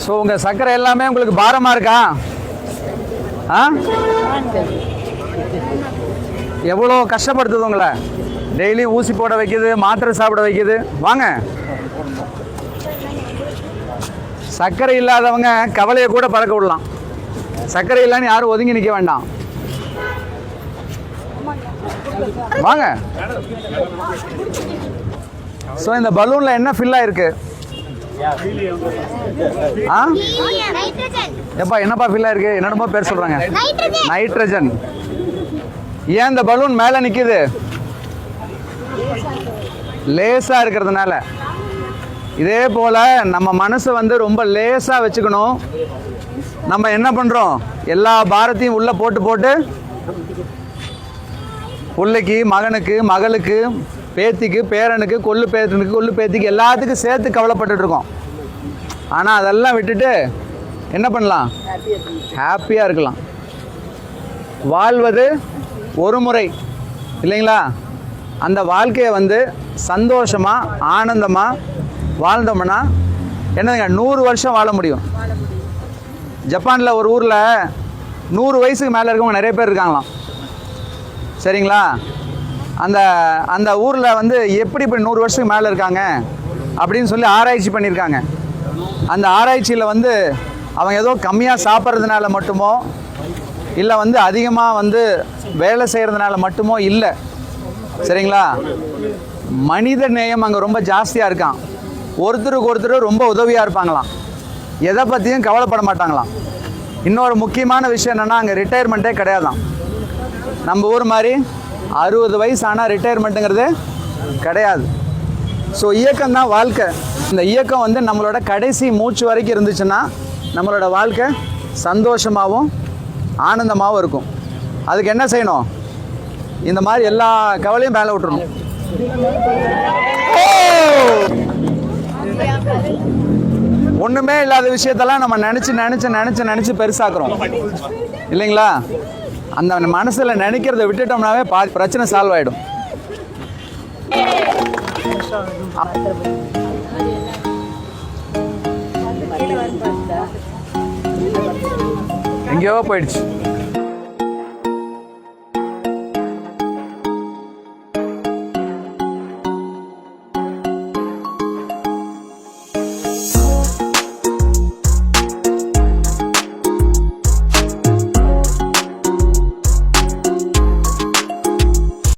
So உங்கள் சர்க்கரை எல்லாமே உங்களுக்கு பாரமாக இருக்கா? ஆ, எவ்வளோ கஷ்டப்படுத்துது உங்களை. டெய்லி ஊசி போட வைக்குது, மாத்திரை சாப்பிட வைக்குது. வாங்க, சர்க்கரை இல்லாதவங்க கவலையை கூட பறக்க விடலாம். சர்க்கரை இல்லைன்னு யாரும் ஒதுங்கி நிற்க வேண்டாம். வாங்க. ஸோ இந்த பலூனில் என்ன ஃபில் ஆயிருக்கு? ஆ, எப்பா என்னப்பா ஃபில் ஆயிருக்கு? என்னென்னமோ பேர் சொல்கிறாங்க. நைட்ரஜன். ஏன் இந்த பலூன் மேலே நிற்கிது? லேசாக இருக்கிறதுனால. இதே போல் நம்ம மனசை வந்து ரொம்ப லேசாக வச்சுக்கணும். நம்ம என்ன பண்ணுறோம்? எல்லா பாரத்தையும் உள்ளே போட்டு போட்டு பிள்ளைக்கு, மகனுக்கு, மகளுக்கு, பேத்திக்கு, பேரனுக்கு, கொள்ளு பேத்திக்கு எல்லாத்துக்கும் சேர்த்து கவலைப்பட்டுட்டு இருக்கோம். ஆனால் அதெல்லாம் விட்டுட்டு என்ன பண்ணலாம்? ஹாப்பியாக இருக்கலாம். வாழ்வது ஒரு முறை இல்லைங்களா? அந்த வாழ்க்கையை வந்து சந்தோஷமாக ஆனந்தமாக வாழ்ந்தோம்னா என்னதுங்க 100 வருஷம் வாழ முடியும். ஜப்பானில் ஒரு ஊரில் 100 வயசுக்கு மேலே இருக்கவங்க நிறைய பேர் இருக்காங்களாம். சரிங்களா? அந்த அந்த ஊரில் வந்து எப்படி இப்படி 100 வருஷத்துக்கு மேலே இருக்காங்க அப்படின்னு சொல்லி ஆராய்ச்சி பண்ணியிருக்காங்க. அந்த ஆராய்ச்சியில் வந்து அவங்க ஏதோ கம்மியாக சாப்பிட்றதுனால மட்டுமோ இல்லை வந்து அதிகமாக வந்து வேலை செய்கிறதுனால மட்டுமோ இல்லை. சரிங்களா? மனித நேயம் அங்கே ரொம்ப ஜாஸ்தியாக இருக்கான். ஒருத்தருக்கு ஒருத்தர் ரொம்ப உதவியாக இருப்பாங்களாம். எதை பற்றியும் கவலைப்பட மாட்டாங்களாம். இன்னொரு முக்கியமான விஷயம் என்னென்னா, அங்கே ரிட்டையர்மெண்ட்டே கிடையாதான். நம்ம ஊர் மாதிரி 60 வயசு ஆனால் ரிட்டையர்மெண்ட்டுங்கிறது கிடையாது. ஸோ இயக்கம் தான் வாழ்க்கை. இந்த இயக்கம் வந்து நம்மளோட கடைசி மூச்சு வரைக்கும் இருந்துச்சுன்னா நம்மளோட வாழ்க்கை சந்தோஷமாகவும் ஆனந்தமாகவும் இருக்கும். அதுக்கு என்ன செய்யணும்? இந்த மாதிரி எல்லா கவலையும் மேலே விட்டுறணும். ஒன்றுமே இல்லாத விஷயத்தெல்லாம் நம்ம நினச்சி பெருசாக்குறோம் இல்லைங்களா? அந்த மனசில் நினைக்கிறத விட்டுட்டோம்னாவே பாதி பிரச்சனை சால்வ் ஆகிடும். எங்கேயோ போயிடுச்சு.